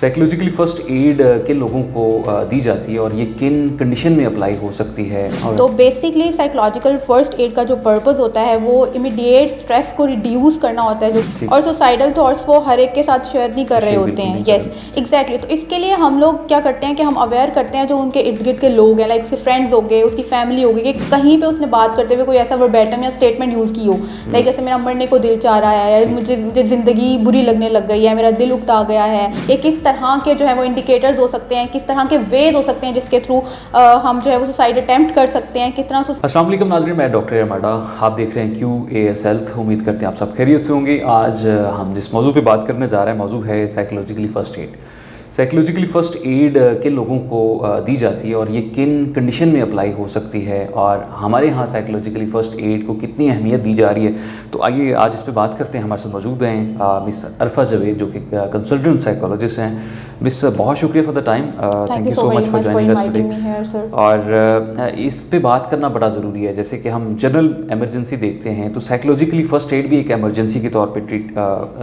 Psychologically first aid किन लोगों को दी जाती है और ये किन कंडीशन में अप्लाई हो सकती है? और तो बेसिकली साइकोलॉजिकल फर्स्ट एड का जो पर्पस होता है वो इमीडिएट स्ट्रेस को रिड्यूस करना होता है जो और सुसाइडल थॉट्स वो हर एक के साथ शेयर नहीं कर रहे होते हैं। Yes exactly. तो इसके लिए हम लोग क्या करते हैं कि हम अवेयर करते हैं जो उनके इर्द गिर्द के लोग हैं, लाइक उसके फ्रेंड्स हो गए, उसकी फैमिली हो गई, कि कहीं पे उसने बात करते हुए कोई ऐसा वर्बैटम या स्टेटमेंट यूज़ की हो, लाइक जैसे मेरा मरने को दिल चाह रहा है, या मुझे ज़िंदगी बुरी लगने लग गई है, मेरा दिल उकता गया है। ये किस तरह के जो है वो इंडिकेटर्स हो सकते हैं, किस तरह के वेज हो सकते हैं जिसके थ्रू हम जो है वो सुसाइड अटेम्प्ट कर सकते हैं, किस तरह से। अस्सलाम वालेकुम नाज़रीन, मैं डॉक्टर अमाडा, आप देख रहे हैं QAS हेल्थ। उम्मीद करते हैं आप सब खैरियत से होंगे। आज हम जिस मौजू पे बात करने जा रहे हैं मौजू है psychologically first aid. Psychologically first aid किन लोगों को दी जाती है और ये किन कंडीशन में अप्लाई हो सकती है, और हमारे यहाँ साइकोलॉजिकली फ़र्स्ट एड को कितनी अहमियत दी जा रही है। तो आइए आज इस पे बात करते हैं। हमारे साथ मौजूद हैं मिस अरफा जावेद, जो कि कंसल्टेंट साइकोलॉजिस्ट हैं। मिस, बहुत शुक्रिया for the time, thank you so much for joining us today. और इस पे बात करना बड़ा ज़रूरी है। जैसे कि हम जनरल एमरजेंसी देखते हैं तो साइकोलॉजिकली फ़र्स्ट एड भी एक एमरजेंसी के तौर पे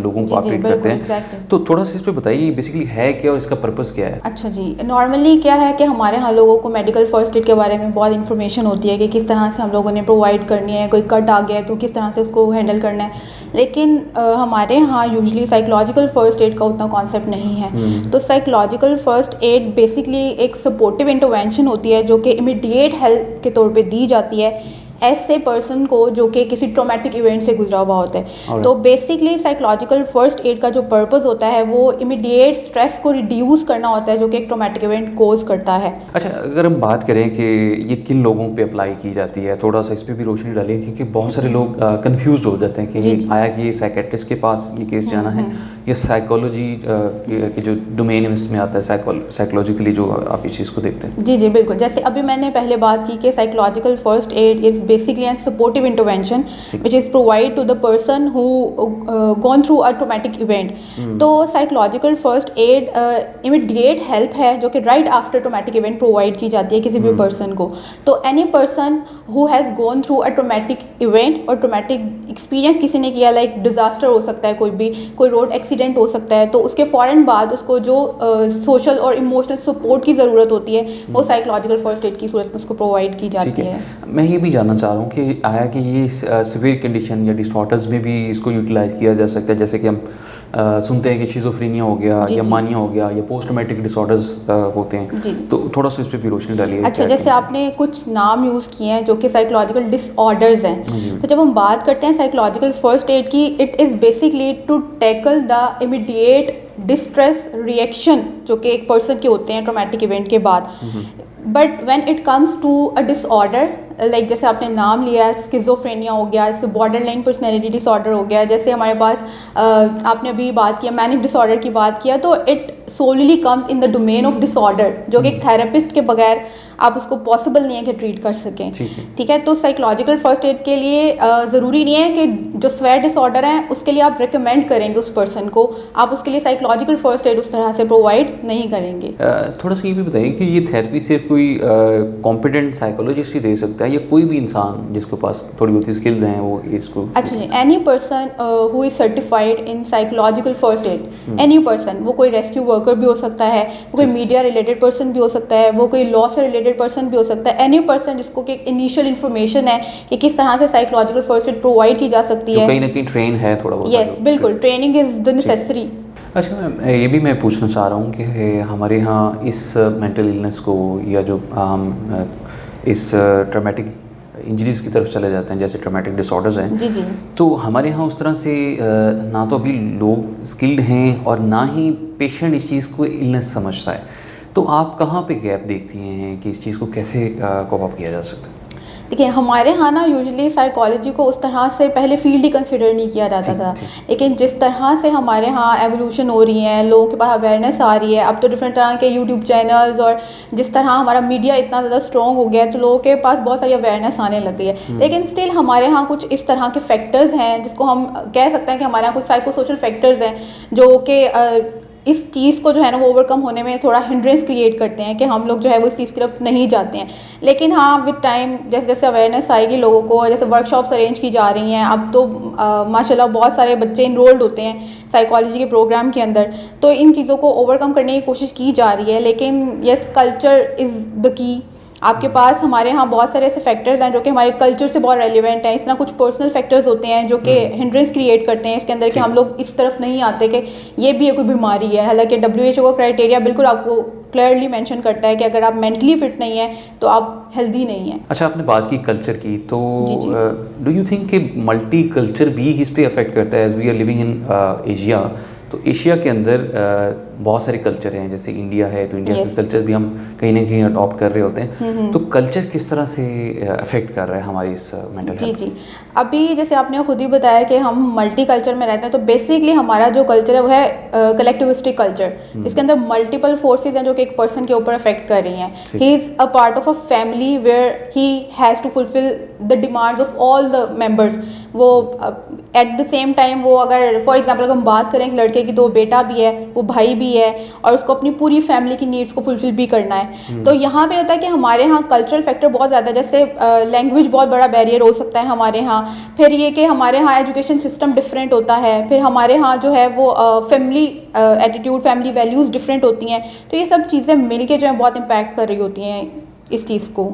लोगों को आप ट्रीट करते हैं। तो थोड़ा सा इस पर बताइए बेसिकली है क्या और इसका पर्पस क्या है? अच्छा जी, नॉर्मली क्या है कि हमारे यहाँ लोगों को मेडिकल फर्स्ट एड के बारे में बहुत इन्फॉर्मेशन होती है कि किस तरह से हम लोगों ने प्रोवाइड करनी है, कोई कट आ गया है तो किस तरह से उसको हैंडल करना है। लेकिन हमारे यहाँ यूजुअली साइकोलॉजिकल फर्स्ट एड का उतना कॉन्सेप्ट नहीं है। तो साइकोलॉजिकल फर्स्ट एड बेसिकली एक सपोर्टिव इंटरवेंशन होती है जो कि इमीडिएट हेल्प के तौर पे दी जाती है ऐसे पर्सन को जो कि किसी ट्रॉमेटिक इवेंट से गुजरा हुआ होता है। तो बेसिकली साइकोलॉजिकल फर्स्ट एड का जो पर्पस होता है वो इमीडिएट स्ट्रेस को रिड्यूस करना होता है जो कि एक ट्रॉमेटिक इवेंट कोज करता है। अच्छा, अगर हम बात करें कि ये किन लोगों पे अप्लाई की जाती है, थोड़ा सा इस पे भी रोशनी डालें, क्योंकि बहुत सारे लोग कंफ्यूज हो जाते हैं कि आया कि साइकेट्रिस्ट के पास ये केस जाना है या साइकोलॉजी की जो डोमेन में आता है, साइकोलॉजिकली जो आप इस चीज़ को देखते हैं। जी जी बिल्कुल। जैसे अभी मैंने पहले बात की कि psychological first add is basically a supportive intervention which is provide to the person who gone through a traumatic event. तो psychological first aid immediate help है जो कि right after traumatic event provide की जाती है किसी भी person को। तो any person who has gone through a traumatic event और traumatic experience किसी ने किया, like disaster हो सकता है, कोई road accident हो सकता है, तो उसके फ़ौरन बाद उसको जो social और emotional support की ज़रूरत होती है वो psychological first aid की सूरत में उसको provide की जाती है। मैं ये भी जानना चाह रहा हूँ कि आया कि ये सिवियर कंडीशन या डिसऑर्डर्स में भी इसको यूटिलाइज किया जा सकता है, जैसे कि हम सुनते हैं कि शिज़ोफ्रेनिया हो गया या मानिया हो गया या पोस्ट ट्रॉमेटिक डिसऑर्डर्स होते हैं। तो थोड़ा सा इस पर भी रोशनी डालिए। अच्छा, जैसे आपने कुछ नाम यूज़ किए हैं जो कि साइकोलॉजिकल डिसऑर्डर्स हैं। तो जब हम बात करते हैं साइकोलॉजिकल फर्स्ट एड की, it is basically to tackle the immediate distress reaction जो कि एक पर्सन के होते हैं ट्रॉमेटिक इवेंट के बाद। But when it comes to a disorder, like जैसे आपने नाम लिया है, स्किज़ोफ्रेनिया हो गया, जैसे बॉर्डरलाइन पर्सनैलिटी डिसऑर्डर हो गया, जैसे हमारे पास आपने अभी बात किया मैनिक डिसऑर्डर की बात किया, तो it solely comes in the domain of disorder जो कि एक थेरेपिस्ट के बगैर आप उसको पॉसिबल नहीं है कि ट्रीट कर सकें। ठीक है। तो साइकोलॉजिकल फर्स्ट एड के लिए ज़रूरी नहीं है कि जो स्वेयर डिसऑर्डर है उसके लिए आप रिकमेंड करेंगे उस पर्सन को, आप उसके लिए साइकोलॉजिकल फर्स्ट एड उस तरह से प्रोवाइड नहीं करेंगे। थोड़ा सा ये भी बताइए कि ये थेरेपी सिर्फ कोई कॉम्पिटेंट साइकोलॉजिस्ट ही दे सकता है या कोई भी इंसान जिसके पास थोड़ी बहुत स्किल्स हैं वो इसको? अच्छा जी, any person who is certified in psychological first aid, any person, वो कोई रेस्क्यू वर्कर भी हो सकता है, वो कोई मीडिया रिलेटेड पर्सन भी हो सकता है, वो कोई लॉ से रिलेटेड पर्सन भी हो सकता है, एनी पर्सन जिसको कि इनिशियल इन्फॉर्मेशन है कि किस तरह से साइकोलॉजिकल फर्स्ट एड प्रोवाइड की जा सकती है। कहीं ना कहीं ट्रेन है थोड़ा बहुत। यस बिल्कुल, ट्रेनिंग इज़ द नेसेसरी। अच्छा, ये भी मैं पूछना चाह रहा हूँ कि हमारे यहाँ इस मेंटल इलनेस को या जो हम इस ट्रॉमेटिक इंजरीज़ की तरफ चले जाते हैं जैसे ट्रॉमेटिक डिसऑर्डर्स हैं, जी जी, तो हमारे यहाँ उस तरह से ना तो अभी लोग स्किल्ड हैं और ना ही पेशेंट इस चीज़ को इलनेस समझता है। तो आप कहाँ पे गैप देखती हैं कि इस चीज़ को कैसे कोप अप किया जा सकता है? देखिए हमारे यहाँ ना यूजुअली साइकोलॉजी को उस तरह से पहले फील्ड ही कंसिडर नहीं किया जाता था, लेकिन जिस तरह से हमारे यहाँ एवोल्यूशन हो रही है, लोगों के पास अवेयरनेस आ रही है, अब तो डिफरेंट तरह के यूट्यूब चैनल्स और जिस तरह हमारा मीडिया इतना ज़्यादा स्ट्रॉन्ग हो गया है तो लोगों के पास बहुत सारी अवेयरनेस आने लग गई है। लेकिन स्टिल हमारे यहाँ कुछ इस तरह के फैक्टर्स हैं जिसको हम कह सकते हैं कि हमारे यहाँ कुछ साइको सोशल फैक्टर्स हैं जो कि इस चीज़ को जो है ना वो ओवरकम होने में थोड़ा हिंड्रेंस क्रिएट करते हैं कि हम लोग जो है वो इस चीज़ की तरफ नहीं जाते हैं। लेकिन हाँ, विद टाइम जैसे जैसे अवेयरनेस आएगी लोगों को, जैसे वर्कशॉप्स अरेंज की जा रही हैं, अब तो माशाल्लाह बहुत सारे बच्चे इनरोल्ड होते हैं साइकोलॉजी के प्रोग्राम के अंदर, तो इन चीज़ों को ओवरकम करने की कोशिश की जा रही है। लेकिन yes, culture is the key. आपके पास हमारे यहाँ बहुत सारे ऐसे फैक्टर्स हैं जो कि हमारे कल्चर से बहुत रेलिवेंट हैं। इस तरह कुछ पर्सनल फैक्टर्स होते हैं जो कि हिंड्रेंस क्रिएट करते हैं इसके अंदर कि हम लोग इस तरफ नहीं आते कि ये भी कोई बीमारी है। हालांकि WHO का क्राइटेरिया बिल्कुल आपको क्लियरली मेंशन करता है कि अगर आप मेंटली फिट नहीं है तो आप हेल्दी नहीं है। अच्छा, आपने बात की कल्चर की, तो डू यू थिंक कि मल्टी कल्चर भी इस पे अफेक्ट करता है? As we are living in Asia, तो एशिया के अंदर बहुत सारे कल्चर हैं, जैसे इंडिया है तो इंडिया के कल्चर भी हम कहीं ना कहीं अडॉप्ट कर रहे होते हैं। तो कल्चर किस तरह से अफेक्ट कर रहा है हमारी इस मेंटल हेल्थ? जी, अभी जैसे आपने खुद ही बताया कि हम मल्टी कल्चर में रहते हैं, तो बेसिकली हमारा जो कल्चर है वो है कलेक्टिविस्टिक कल्चर। इसके अंदर मल्टीपल फोर्सेस हैं जो कि एक पर्सन के ऊपर अफेक्ट कर रही हैं। He is a part of a family where he has to fulfil the demands of all the members. वो एट द सेम टाइम वो अगर फॉर एग्जांपल अगर हम बात करें एक लड़के की, तो वो बेटा भी है, वो भाई भी है, और उसको अपनी पूरी फैमिली की नीड्स को फुलफिल भी करना है। तो यहाँ पे होता है कि हमारे यहाँ कल्चरल फैक्टर बहुत ज़्यादा है। जैसे लैंग्वेज बहुत बड़ा बैरियर हो सकता है हमारे यहाँ। फिर ये कि हमारे यहाँ एजुकेशन सिस्टम डिफरेंट होता है। फिर हमारे यहाँ जो है वो family attitude, family values different होती हैं। तो ये सब चीज़ें मिल के जो है बहुत इम्पैक्ट कर रही होती हैं इस चीज़ को।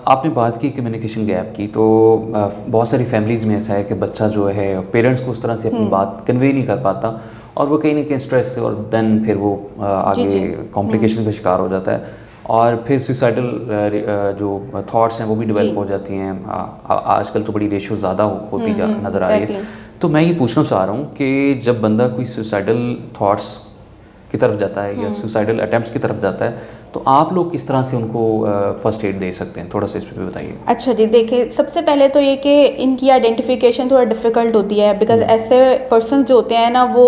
आपने बात की कम्युनिकेशन गैप की, तो बहुत सारी फैमिलीज़ में ऐसा है कि बच्चा जो है पेरेंट्स को उस तरह से अपनी बात कन्वे नहीं कर पाता, और वो कहीं ना कहीं स्ट्रेस और देन फिर वो आगे कॉम्प्लिकेशन का शिकार हो जाता है, और फिर सुसाइडल जो थॉट्स हैं वो भी डेवलप हो जाती हैं। आजकल तो बड़ी रेशियो ज़्यादा होती नज़र आ रही है। तो मैं ये पूछना चाह रहा हूँ कि जब बंदा कोई सुसाइडल थॉट्स की तरफ जाता है या सुसाइडल अटेम्प्ट्स की तरफ जाता है, तो आप लोग किस तरह से उनको फर्स्ट एड दे सकते हैं? थोड़ा सा इस पर बताइए। अच्छा जी, देखिए सबसे पहले तो ये कि इनकी आइडेंटिफिकेशन थोड़ा डिफ़िकल्ट होती है, बिकॉज ऐसे पर्सन जो होते हैं ना वो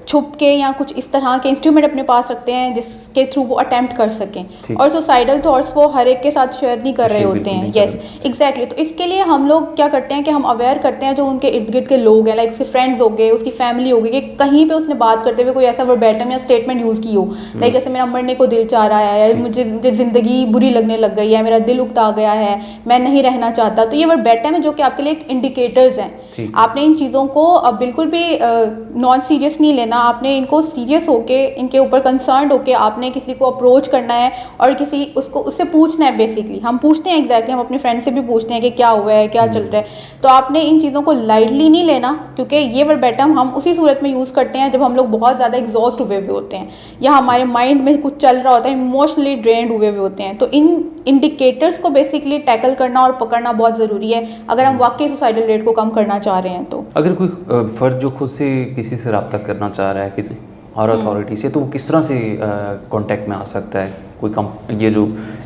छुप के या कुछ इस तरह के इंस्ट्रूमेंट अपने पास रखते हैं जिसके थ्रू वो अटेम्प्ट कर सकें, और सुसाइडल थॉट्स वो हर एक के साथ शेयर नहीं कर रहे होते हैं। Yes, exactly. तो इसके लिए हम लोग क्या करते हैं कि हम अवेयर करते हैं जो उनके इर्द गिर्द के लोग हैं, लाइक उसके फ्रेंड्स हो गए, उसकी फैमिली हो गई, कि कहीं पे उसने बात करते हुए कोई ऐसा वर्बैटम या स्टेटमेंट यूज़ की हो, लाइक जैसे मेरा मरने को दिल चाह रहा है, या मुझे ज़िंदगी बुरी लगने लग गई है, मेरा दिल उकता गया है, मैं नहीं रहना चाहता। तो ये वर्बैटम है जो कि आपके लिए एक इंडिकेटर्स हैं। आपने इन चीज़ों को बिल्कुल भी नॉन सीरियस नहीं लेना, आपने इनको सीरियस होके इनके ऊपर कंसर्न होके आपने किसी को अप्रोच करना है और किसी उससे पूछना है। बेसिकली हम पूछते हैं, एग्जैक्टली हम अपने फ्रेंड से भी पूछते हैं कि क्या हुआ है, क्या चल रहा है। तो आपने इन चीज़ों को लाइटली नहीं लेना, क्योंकि ये वर्बैटम हम उसी सूरत में यूज़ करते हैं जब हम लोग बहुत ज़्यादा एग्जॉस्ट हुए हुए होते हैं या हमारे माइंड में कुछ चल रहा होता है, इमोशनली ड्रेन्ड हुए हुए होते हैं। तो इन इंडिकेटर्स को बेसिकली टैकल करना और पकड़ना बहुत ज़रूरी है अगर हम वाकई सुसाइडल रेट को कम करना चाह रहे हैं। तो अगर कोई फ़र्द जो खुद से किसी से रब्ता करना चाह रहा है किसी और अथॉरिटी से, तो वो किस तरह से कांटेक्ट में आ सकता है? कोई ये जो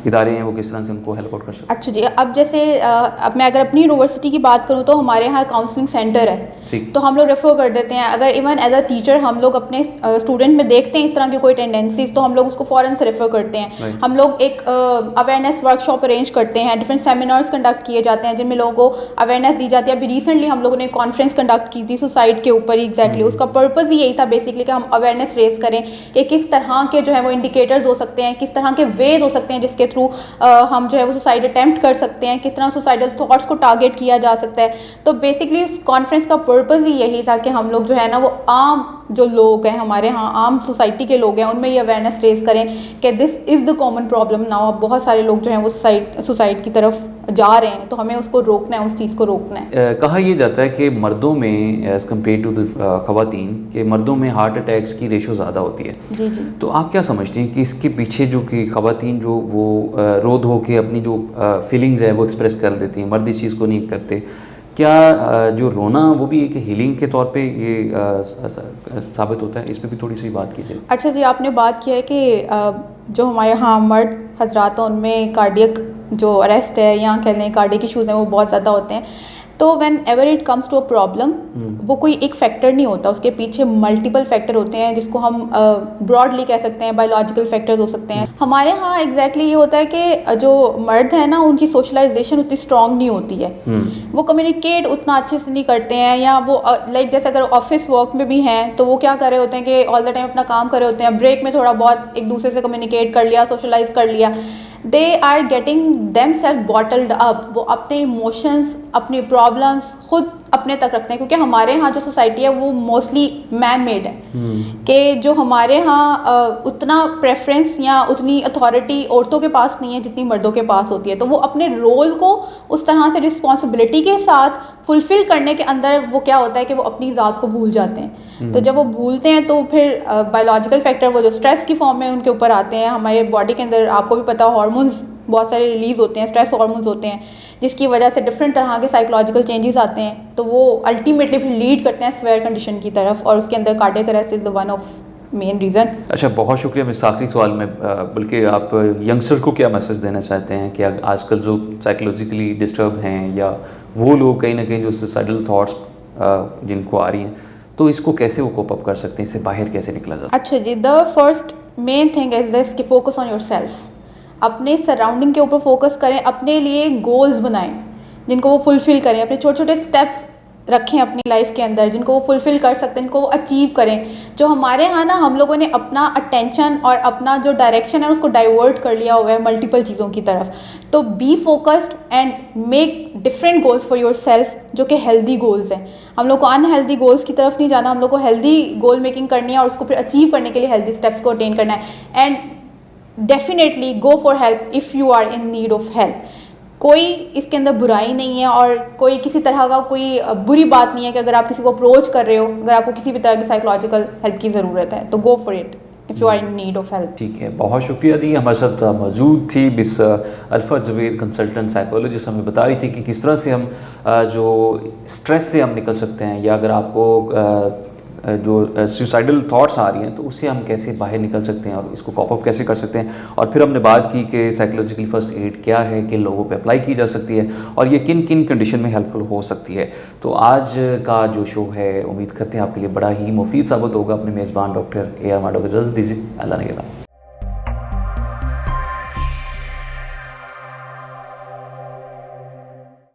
इदारे हैं वो किस तरह से उनको हेल्प आउट कर सकते हैं? अच्छा जी, अब जैसे अब मैं अगर अपनी यूनिवर्सिटी की बात करूँ तो हमारे यहाँ काउंसलिंग सेंटर है, तो हम लोग रेफ़र कर देते हैं। अगर इवन एज अ टीचर हम लोग अपने स्टूडेंट में देखते हैं इस तरह की कोई टेंडेंसीज, तो हम लोग उसको फ़ौरन से रेफ़र करते हैं। हम लोग एक अवेयरनेस वर्कशॉप अरेंज करते हैं, डिफरेंट सेमिनार्स कंडक्ट किए जाते हैं जिनमें लोगों को अवेयरनेस दी जाती है। अभी रिसेंटली हम लोगों ने कॉन्फ्रेंस कंडक्ट की थी सुसाइड के ऊपर। एग्जैक्टली उसका पर्पज़ ही यही था बेसिकली कि हम अवेयरनेस रेज करें कि किस तरह के जो है वो इंडिकेटर्स हो सकते हैं, किस तरह के वेज हो सकते हैं जिसके थ्रू हम जो है वो सुसाइड अटेम्प्ट कर सकते हैं, किस तरह सुसाइडल थॉट्स को टारगेट किया जा सकता है। तो बेसिकली इस कॉन्फ्रेंस का पर्पज़ ही यही था कि हम लोग जो है ना वो आम जो लोग हैं हमारे यहाँ, आम सोसाइटी के लोग हैं, उनमें ये अवेयरनेस रेज करें कि this is the common problem now. अब बहुत सारे लोग जो हैं वो सुसाइड की तरफ जा रहे हैं, तो हमें उसको रोकना है, उस चीज़ को रोकना है। कहा यह जाता है कि मर्दों में एज़ कम्पेयर टू द ख़वातीन के मर्दों में हार्ट अटैक्स की रेशो ज़्यादा होती है। जी जी। तो आप क्या समझते हैं कि इसके पीछे जो कि ख़वातीन जो वो रो धो के अपनी जो फीलिंग्स है वो एक्सप्रेस कर देती हैं, मर्द इस चीज़ को नहीं करते? क्या जो रोना वो भी एक हीलिंग के तौर पे ये साबित होता है? इस पर भी थोड़ी सी बात कीजिए। अच्छा जी, आपने बात किया है कि जो हमारे यहाँ मर्द हजरात हैं उनमें कार्डियक जो अरेस्ट है या कह लें कार्डियक इशूज़ हैं वो बहुत ज़्यादा होते हैं। तो whenever it comes to a problem, वो कोई एक फैक्टर नहीं होता, उसके पीछे मल्टीपल फैक्टर होते हैं, जिसको हम ब्रॉडली कह सकते हैं बायोलॉजिकल फैक्टर्स हो सकते हैं। हमारे यहाँ एग्जैक्टली ये होता है कि जो मर्द है ना, उनकी सोशलाइजेशन उतनी स्ट्रांग नहीं होती है, वो कम्युनिकेट उतना अच्छे से नहीं करते हैं, या वो लाइक जैसे अगर ऑफिस वर्क में भी हैं तो वो क्या कर रहे होते हैं कि ऑल द टाइम अपना काम कर रहे होते हैं, ब्रेक में थोड़ा बहुत एक दूसरे से कम्युनिकेट कर लिया, सोशलाइज कर लिया। They are getting themself bottled up, वो अपने इमोशंस, अपनी प्रॉब्लम्स खुद अपने तक रखते हैं, क्योंकि हमारे यहाँ जो सोसाइटी है वो मोस्टली मैन मेड है, कि जो हमारे यहाँ उतना प्रेफरेंस या उतनी अथॉरिटी औरतों के पास नहीं है जितनी मर्दों के पास होती है, तो वो अपने रोल को उस तरह से रिस्पॉन्सिबिलिटी के साथ फुलफिल करने के अंदर वो क्या होता है कि वो अपनी ज़ात को भूल जाते हैं। तो जब वो भूलते हैं तो फिर बायोलॉजिकल फैक्टर वो जो स्ट्रेस की फॉर्म में उनके ऊपर आते हैं। हमारे बॉडी के अंदर आपको भी पता हार्मोन्स बहुत सारे रिलीज़ होते हैं, स्ट्रेस हार्मोन्स होते हैं, जिसकी वजह से डिफरेंट तरह के साइकोलॉजिकल चेंजेस आते हैं, तो वो अल्टीमेटली फिर लीड करते हैं स्वेयर कंडीशन की तरफ, और उसके अंदर cardiac arrest is the one of main reason. अच्छा, बहुत शुक्रिया। मिस आखिरी सवाल में बल्कि आप यंगस्टर को क्या मैसेज देना चाहते हैं कि आजकल जो साइकोलॉजिकली डिस्टर्ब हैं या वो लोग कहीं ना कहीं जो सुसाइडल थॉट्स जिनको आ रही हैं, तो इसको कैसे वो कोप अप कर सकते हैं, इससे बाहर कैसे निकला जा सकता है? अच्छा जी, the first main thing is this कि फोकस ऑन योर सेल्फ, अपने सराउंडिंग के ऊपर फोकस करें, अपने लिए गोल्स बनाएं जिनको वो फुलफ़िल करें, अपने छोटे छोटे स्टेप्स रखें अपनी लाइफ के अंदर जिनको वो फुलफ़िल कर सकते हैं, जिनको वो अचीव करें। जो हमारे यहाँ ना हम लोगों ने अपना अटेंशन और अपना जो डायरेक्शन है उसको डाइवर्ट कर लिया हुआ है मल्टीपल चीज़ों की तरफ। तो be focused and make different goals for your self, जो कि हेल्दी गोल्स हैं। हम लोग को अनहेल्दी गोल्स की तरफ नहीं जाना, हम लोग को हेल्दी गोल मेकिंग करनी है और उसको फिर अचीव करने के लिए हेल्दी स्टेप्स को अटेन करना है। And definitely go for help if you are in need of help. कोई इसके अंदर बुराई नहीं है और कोई किसी तरह का कोई बुरी बात नहीं है कि अगर आप किसी को अप्रोच कर रहे हो, अगर आपको किसी भी तरह की साइकोलॉजिकल हेल्प की ज़रूरत है तो go for it if you are in need of help. ठीक है, बहुत शुक्रिया जी। हमारे साथ मौजूद थी Miss Alfa Javed, consultant psychologist, हमें बता रही थी कि किस तरह से हम जो स्ट्रेस से हम निकल सकते हैं, या अगर आपको जो सुसाइडल थॉट्स आ रही हैं तो उससे हम कैसे बाहर निकल सकते हैं और इसको कॉप अप कैसे कर सकते हैं। और फिर हमने बात की कि साइकोलॉजिकल फर्स्ट एड क्या है, किन लोगों पे अप्लाई की जा सकती है और ये किन किन कंडीशन में हेल्पफुल हो सकती है। तो आज का जो शो है उम्मीद करते हैं आपके लिए बड़ा ही मुफीद साबित होगा। अपने मेज़बान डॉक्टर AR माडो को इजाज़त दीजिए। अल्लाह ने